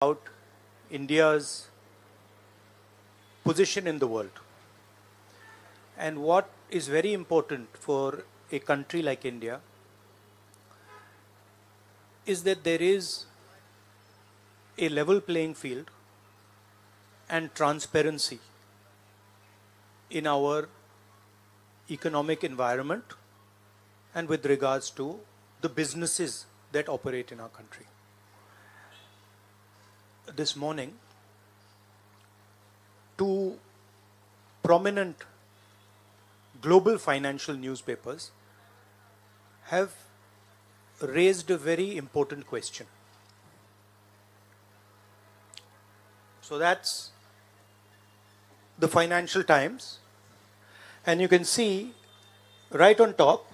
about India's position in the world. And what is very important for a country like India is that there is a level playing field and transparency in our economic environment and with regards to the businesses that operate in our country. This morning, two prominent global financial newspapers have raised a very important question. So that's the Financial Times, and you can see right on top,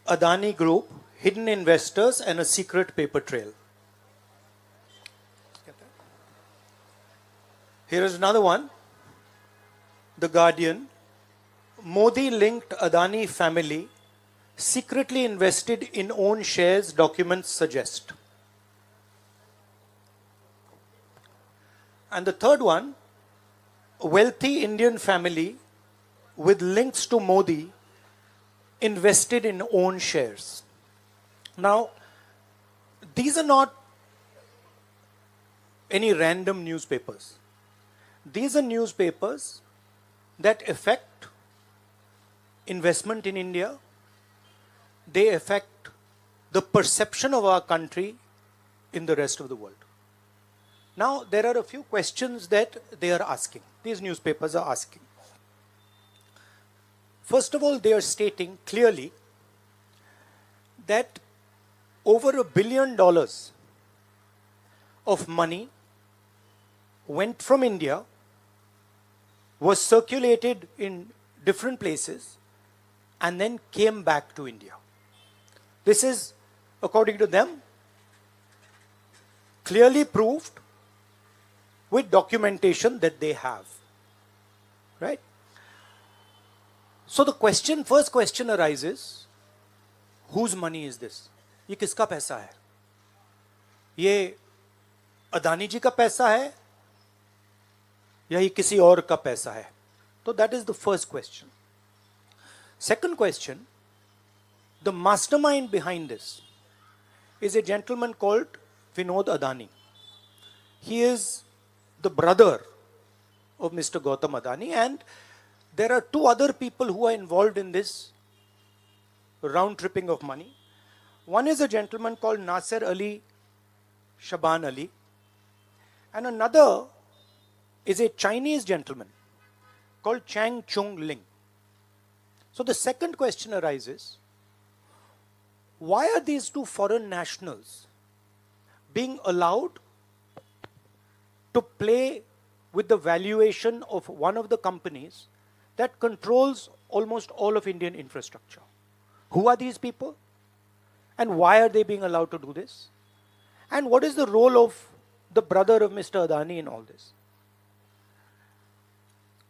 Adani Group, hidden investors and a secret paper trail. Here is another one, The Guardian. Modi-linked Adani family secretly invested in own shares, documents suggest. And the third one, a wealthy Indian family with links to Modi invested in own shares. Now, these are not any random newspapers. These are newspapers that affect investment in India. They affect the perception of our country in the rest of the world. Now, there are a few questions that they are asking. These newspapers are asking. First of all, they are stating clearly that over $1 billion of money went from India, was circulated in different places, and then came back to India. This is, according to them, clearly proved with documentation that they have. Right? So the first question arises, whose money is this? ये किसका पैसा है? ये अदानी जी का पैसा है या ये किसी और का पैसा है? So that is the first question. Second question, the mastermind behind this is a gentleman called Vinod Adani. He is the brother of Mr. Gautam Adani, and there are two other people who are involved in this round tripping of money. One is a gentleman called Nasser Ali Shaban Ali, and another is a Chinese gentleman called Chang Chung Ling. So the second question arises, why are these two foreign nationals being allowed to play with the valuation of one of the companies that controls almost all of Indian infrastructure? Who are these people? And why are they being allowed to do this? And what is the role of the brother of Mr. Adani in all this?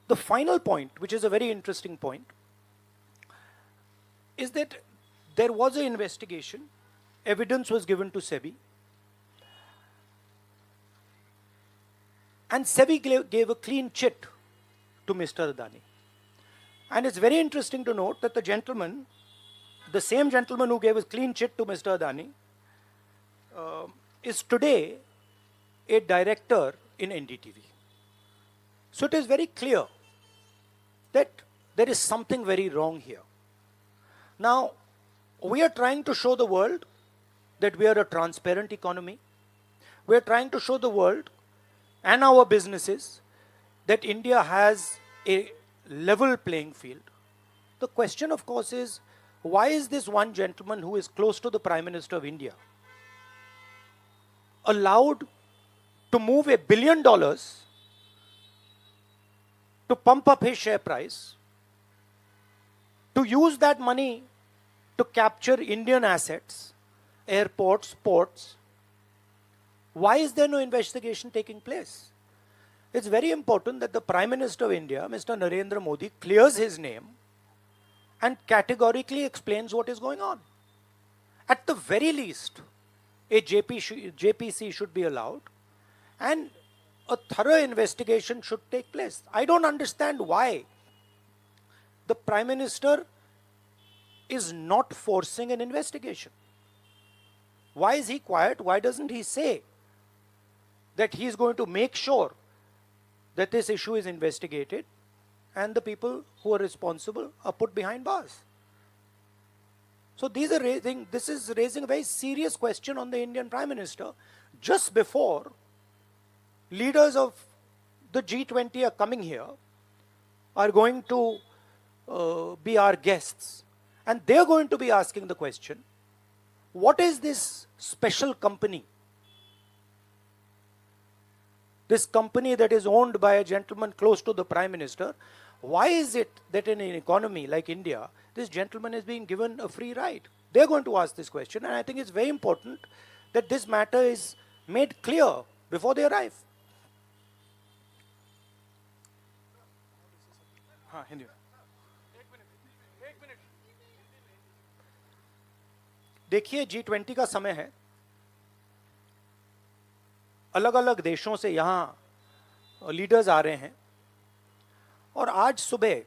The final point, which is a very interesting point, is that there was an investigation, evidence was given to SEBI, and SEBI gave a clean chit to Mr. Adani. And it's very interesting to note that the same gentleman who gave a clean chit to Mr. Adani, is today a director in NDTV. So it is very clear that there is something very wrong here. Now, we are trying to show the world that we are a transparent economy. We are trying to show the world and our businesses that India has a level playing field. The question, of course, is why is this one gentleman who is close to the Prime Minister of India allowed to move $1 billion to pump up his share price, to use that money to capture Indian assets, airports, ports? Why is there no investigation taking place? It's very important that the Prime Minister of India, Mr. Narendra Modi, clears his name and categorically explains what is going on. At the very least, a JPC should be allowed and a thorough investigation should take place. I don't understand why the Prime Minister is not forcing an investigation. Why is he quiet? Why doesn't he say that he is going to make sure that this issue is investigated and the people who are responsible are put behind bars? So this is raising a very serious question on the Indian Prime Minister just before leaders of the G20 are coming here, are going to be our guests, and they're going to be asking the question, what is this special company? This company that is owned by a gentleman close to the Prime Minister, why is it that in an economy like India, this gentleman is being given a free ride? They're going to ask this question, and I think it's very important that this matter is made clear before they arrive. हाँ, हिंदी में। देखिए, G20 का समय है, अलग अलग देशों से यहाँ लीडर्स आ रहे हैं, और आज सुबह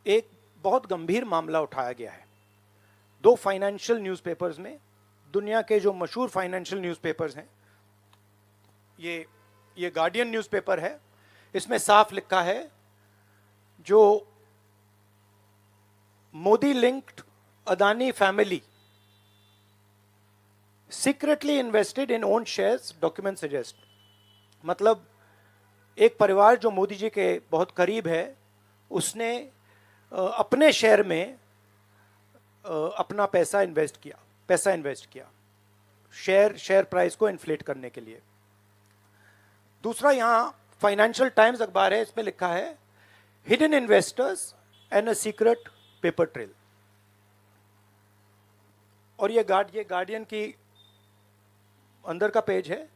एक बहुत गंभीर मामला उठाया गया है। दो फाइनेंशियल न्यूज़पेपर्स में, दुनिया के जो मशहूर फाइनेंशियल न्यूज़पेपर्स हैं, ये गार्डियन न्यूज़पेपर है, इसमें साफ लिखा है, जो Modi linked Adani family secretly invested in own shares, document suggest. मतलब एक परिवार जो मोदी जी के बहुत करीब है, उसने अपने शेयर में अपना पैसा इन्वेस्ट किया शेयर प्राइस को इन्फ्लेट करने के लिए। दूसरा, यहाँ फाइनेंशियल टाइम्स अखबार है, इसमें लिखा है hidden investors and a secret paper trail. और ये गार्डियन की अंदर का पेज है,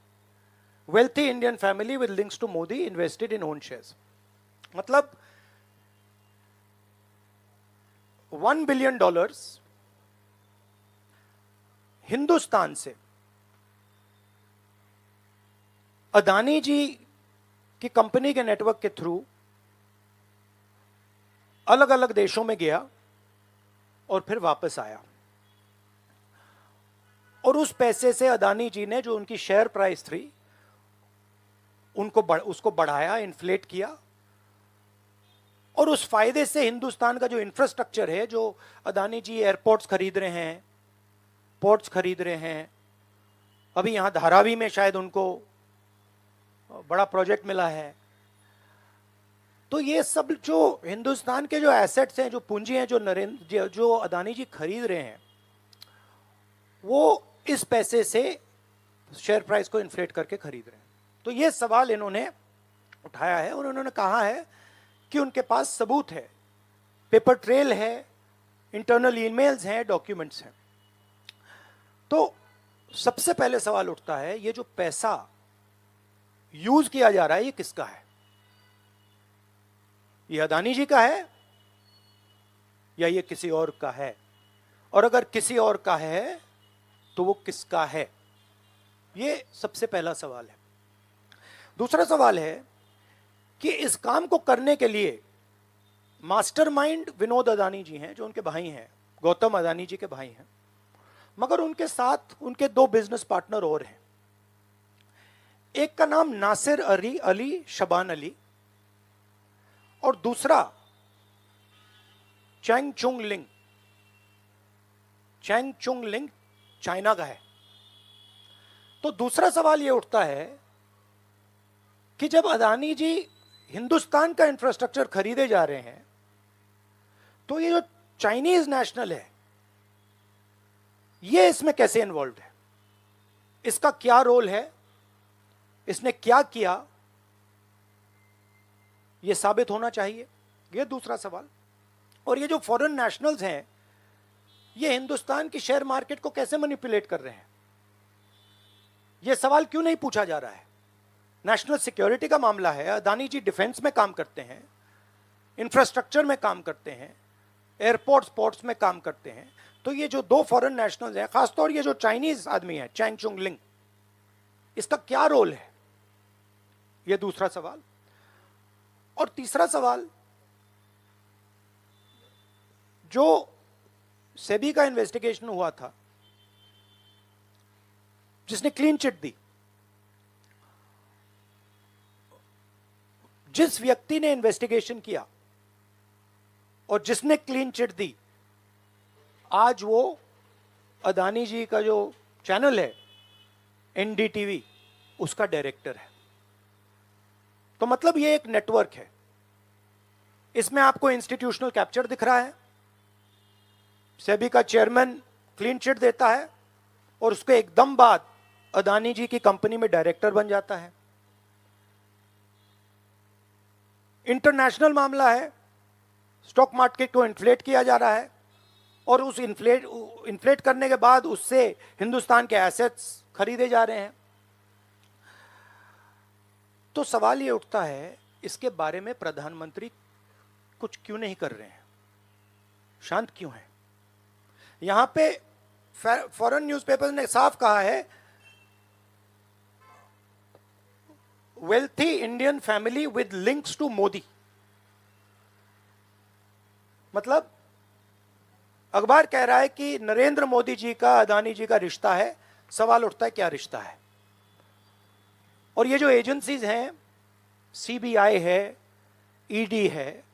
wealthy Indian family with links to Modi invested in own shares. मतलब $1 बिलियन हिंदुस्तान से अदानी जी की कंपनी के नेटवर्क के थ्रू अलग अलग देशों में गया और फिर वापस आया, और उस पैसे से अदानी जी ने, जो उनकी शेयर प्राइस थी, उसको बढ़ाया, इन्फ्लेट किया, और उस फायदे से हिंदुस्तान का जो इंफ्रास्ट्रक्चर है, जो अदानी जी एयरपोर्ट्स खरीद रहे हैं, पोर्ट्स खरीद रहे हैं, अभी यहाँ धारावी में शायद उनको बड़ा प्रोजेक्ट मिला है, तो ये सब जो हिंदुस्तान के जो एसेट्स हैं, जो पूंजी हैं, जो अदानी जी खरीद रहे हैं, वो इस पैसे से शेयर प्राइस को इन्फ्लेट करके खरीद रहे हैं। तो ये सवाल इन्होंने उठाया है, और उन्होंने कहा है कि उनके पास सबूत है, पेपर ट्रेल है, इंटरनल ईमेल्स हैं, डॉक्यूमेंट्स हैं। तो सबसे पहले सवाल उठता है, ये जो पैसा यूज किया जा रहा है, ये किसका है? ये अदानी जी का है या ये किसी और का है? और अगर किसी और का है तो वो किसका है? ये सबसे पहला सवाल है। दूसरा सवाल है कि इस काम को करने के लिए मास्टरमाइंड विनोद अदानी जी हैं, जो उनके भाई हैं, गौतम अदानी जी के भाई हैं, मगर उनके साथ उनके दो बिजनेस पार्टनर और हैं। एक का नाम नासिर अली शबान अली, और दूसरा चैंग चुंग लिंग चाइना का है। तो दूसरा सवाल यह उठता है कि जब अदानी जी हिंदुस्तान का इंफ्रास्ट्रक्चर खरीदे जा रहे हैं, तो ये जो चाइनीज नेशनल है, ये इसमें कैसे इन्वॉल्व है? इसका क्या रोल है? इसने क्या किया? ये साबित होना चाहिए। ये दूसरा सवाल। और ये जो फॉरेन नेशनल्स हैं, ये हिंदुस्तान की शेयर मार्केट को कैसे मैनिपुलेट कर रहे हैं? ये सवाल क्यों नहीं पूछा जा रहा है? नेशनल सिक्योरिटी का मामला है। अदानी जी डिफेंस में काम करते हैं, इंफ्रास्ट्रक्चर में काम करते हैं, एयरपोर्ट्स पोर्ट्स में काम करते हैं। तो ये जो दो फॉरेन नेशनल्स हैं, खासतौर ये जो चाइनीज आदमी है, चैंग चुंग लिंग, इसका क्या रोल है, यह दूसरा सवाल। और तीसरा सवाल, जो सेबी का इन्वेस्टिगेशन हुआ था, जिसने क्लीन चिट दी, जिस व्यक्ति ने इन्वेस्टिगेशन किया और जिसने क्लीन चिट दी, आज वो अदानी जी का जो चैनल है एनडीटीवी, उसका डायरेक्टर है। तो मतलब ये एक नेटवर्क है। इसमें आपको इंस्टीट्यूशनल कैप्चर दिख रहा है, सेबी का चेयरमैन क्लीन चिट देता है और उसके एकदम बाद अदानी जी की कंपनी में डायरेक्टर बन जाता है। इंटरनेशनल मामला है, स्टॉक मार्केट को इन्फ्लेट किया जा रहा है और उस इन्फ्लेट करने के बाद उससे हिंदुस्तान के एसेट्स खरीदे जा रहे हैं। तो सवाल ये उठता है, इसके बारे में प्रधानमंत्री कुछ क्यों नहीं कर रहे हैं, शांत क्यों हैं? यहां पे फॉरेन न्यूज़पेपर्स ने साफ कहा है, wealthy Indian family with links to Modi. मतलब अखबार कह रहा है कि नरेंद्र मोदी जी का अदानी जी का रिश्ता है। सवाल उठता है, क्या रिश्ता है? और ये जो एजेंसीज हैं, सीबीआई है, ईडी है,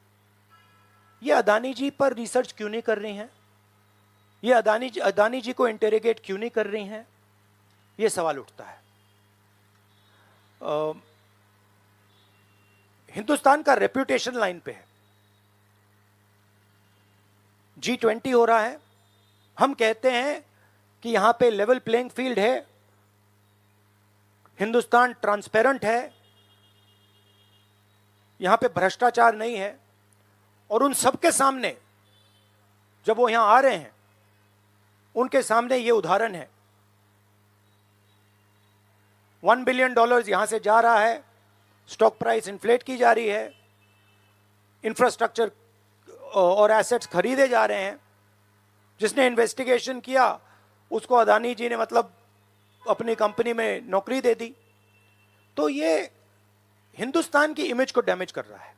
ये अदानी जी पर रिसर्च क्यों नहीं कर रही हैं? ये अदानी जी को इंटेरोगेट क्यों नहीं कर रही हैं? ये सवाल उठता है। हिंदुस्तान का रेप्यूटेशन लाइन पे है। G20 हो रहा है, हम कहते हैं कि यहां पे लेवल प्लेइंग फील्ड है, हिंदुस्तान ट्रांसपेरेंट है, यहां पे भ्रष्टाचार नहीं है। और उन सबके सामने जब वो यहां आ रहे हैं, उनके सामने ये उदाहरण है, $1 बिलियन यहां से जा रहा है, स्टॉक प्राइस इन्फ्लेट की जा रही है, इंफ्रास्ट्रक्चर और एसेट्स खरीदे जा रहे हैं। जिसने इन्वेस्टिगेशन किया उसको अदानी जी ने मतलब अपनी कंपनी में नौकरी दे दी। तो ये हिंदुस्तान की इमेज को डैमेज कर रहा है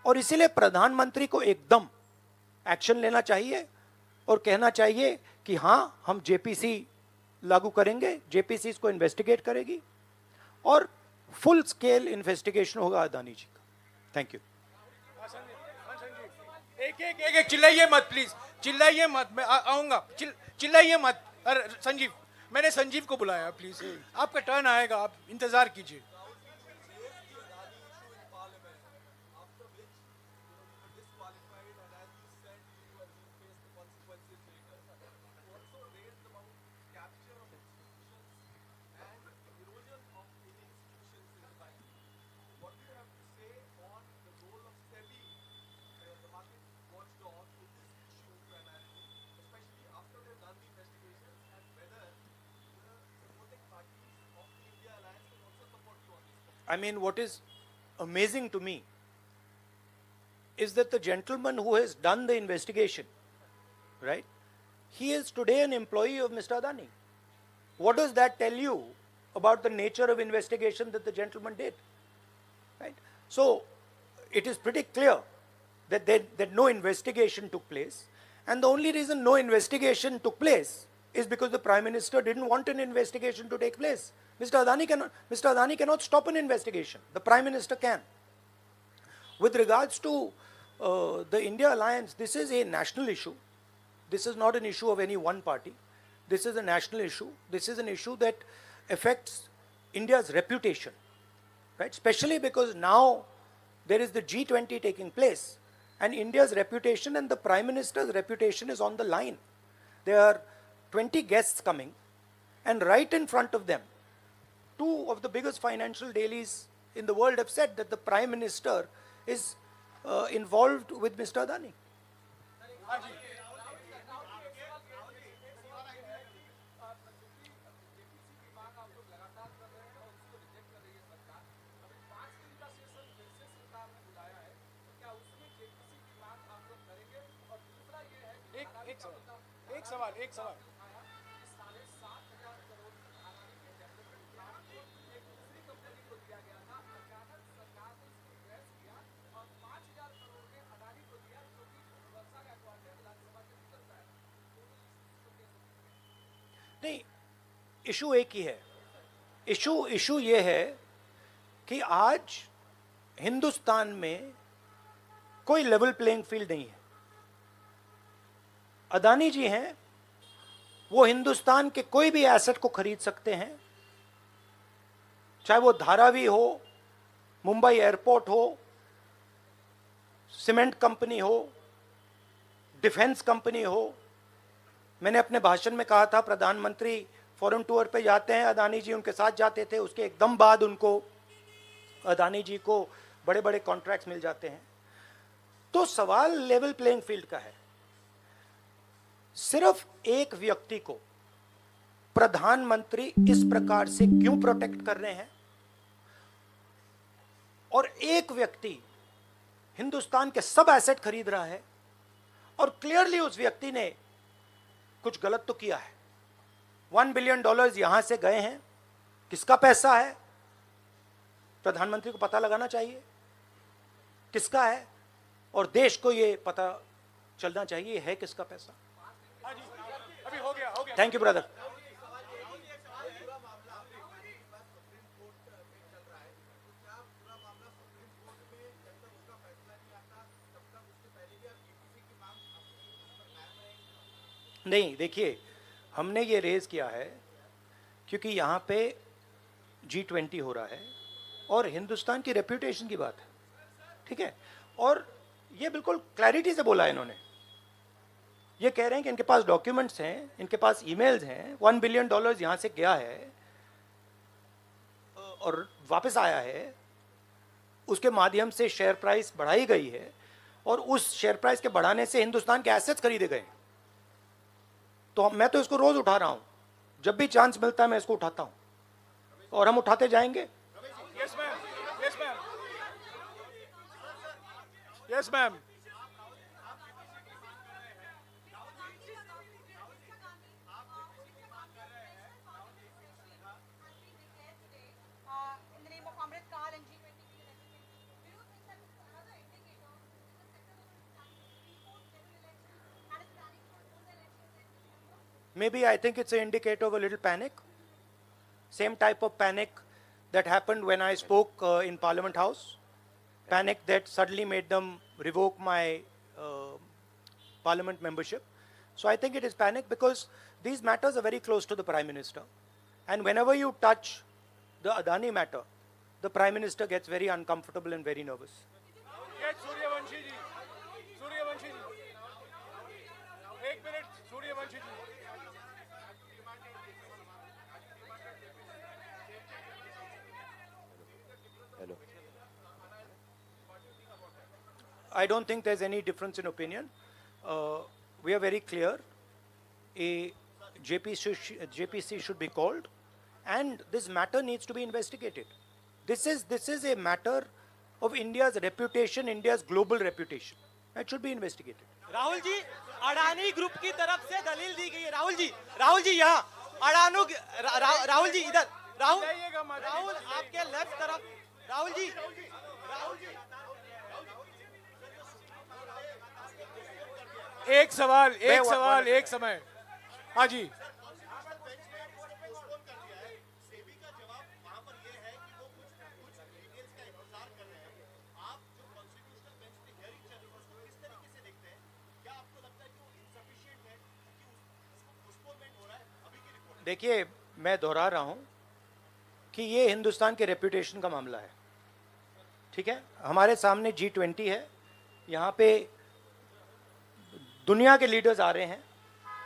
और इसीलिए प्रधानमंत्री को एकदम एक्शन लेना चाहिए और कहना चाहिए कि हां, हम जेपीसी लागू करेंगे, जेपीसी इसको इन्वेस्टिगेट करेगी और फुल स्केल इन्वेस्टिगेशन होगा अदानी जी का। Thank you. एक चिल्लाइए मत प्लीज, चिल्लाइए मत, मैं आऊंगा। चिल्लाइए मत। अरे संजीव, मैंने संजीव को बुलाया, प्लीज आपका टर्न आएगा, आप इंतजार कीजिए। I mean, what is amazing to me is that the gentleman who has done the investigation, right, he is today an employee of Mr. Adani. What does that tell you about the nature of investigation that the gentleman did? Right? So, it is pretty clear that no investigation took place, and the only reason no investigation took place is because the Prime Minister didn't want an investigation to take place. Mr. Adani cannot stop an investigation. The Prime Minister can. With regards to the India alliance, this is a national issue. This is not an issue of any one party. This is a national issue. This is an issue that affects India's reputation, right? Especially because now there is the G20 taking place, and India's reputation and the Prime Minister's reputation is on the line. There are 20 guests coming, and right in front of them, two of the biggest financial dailies in the world have said that the Prime Minister is involved with Mr. Adani. एक सवाल issue एक ही है। Issue ये है कि आज हिंदुस्तान में कोई लेवल प्लेइंग फील्ड नहीं है। अदानी जी हैं, वो हिंदुस्तान के कोई भी एसेट को खरीद सकते हैं, चाहे वो धारावी हो, मुंबई एयरपोर्ट हो, सीमेंट कंपनी हो, डिफेंस कंपनी हो। मैंने अपने भाषण में कहा था प्रधानमंत्री फॉरेन टूर पे जाते हैं, अदानी जी उनके साथ जाते थे, उसके एकदम बाद उनको अदानी जी को बड़े बड़े कॉन्ट्रैक्ट्स मिल जाते हैं। तो सवाल लेवल प्लेइंग फील्ड का है। सिर्फ एक व्यक्ति को प्रधानमंत्री इस प्रकार से क्यों प्रोटेक्ट कर रहे हैं, और एक व्यक्ति हिंदुस्तान के सब एसेट खरीद रहा है, और क्लियरली उस व्यक्ति ने कुछ गलत तो किया है। $1 बिलियन यहां से गए हैं, किसका पैसा है प्रधानमंत्री को पता लगाना चाहिए किसका है, और देश को यह पता चलना चाहिए है किसका पैसा। अभी हो गया थैंक यू ब्रदर। नहीं, देखिए, हमने ये रेज किया है क्योंकि यहाँ पे G20 हो रहा है और हिंदुस्तान की रेप्यूटेशन की बात है, ठीक है। और ये बिल्कुल क्लैरिटी से बोला है इन्होंने। ये कह रहे हैं कि इनके पास डॉक्यूमेंट्स हैं, इनके पास ईमेल्स हैं, $1 बिलियन यहाँ से गया है और वापस आया है, उसके माध्यम से शेयर प्राइस बढ़ाई गई है, और उस शेयर प्राइस के बढ़ाने से हिंदुस्तान के एसेट्स खरीदे गए। तो मैं तो इसको रोज उठा रहा हूं, जब भी चांस मिलता है मैं इसको उठाता हूं, और हम उठाते जाएंगे। Yes ma'am, yes ma'am, yes ma'am. Maybe I think it's an indicator of a little panic. Same type of panic that happened when I spoke in Parliament House. Panic that suddenly made them revoke my Parliament membership. So I think it is panic because these matters are very close to the Prime Minister. And whenever you touch the Adani matter, the Prime Minister gets very uncomfortable and very nervous. Yes, Suryavanshi ji. Suryavanshi ji. एक minute, Suryavanshi ji. Hello. I don't think there's any difference in opinion. We are very clear. A JPC should be called, and this matter needs to be investigated. This is a matter of India's reputation, India's global reputation. It should be investigated. Rahul ji, Adani group की तरफ से दलील दी गई है। राहुल जी यहाँ राहुल जी इधर, राहुल आपके left तरफ, राहुल जी एक सवाल एक समय। हाँ जी। देखिए, मैं दोहरा रहा हूं कि ये हिंदुस्तान के रेपुटेशन का मामला है, ठीक है। हमारे सामने G20 है, यहाँ पे दुनिया के लीडर्स आ रहे हैं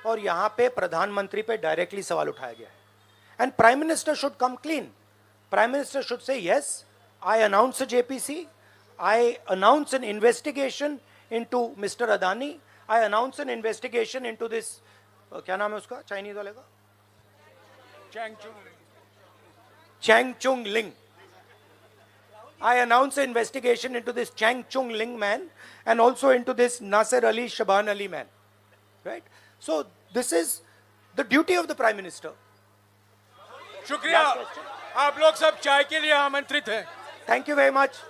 और यहाँ पे प्रधानमंत्री पे डायरेक्टली सवाल उठाया गया है। And prime minister should come clean. Prime minister should say yes, I announce JPC, I announce N investigation into mister Adani, I announce N investigation into this, क्या नाम है उसका चाइनीज वाले का, Chang Chung Ling. I announce an investigation into this Chang Chung Ling man and also into this Nasser Ali Shaban Ali man. Right? So this is the duty of the Prime Minister. शुक्रिया, आप लोग सब चाय के लिए आमंत्रित हैं। Thank you very much.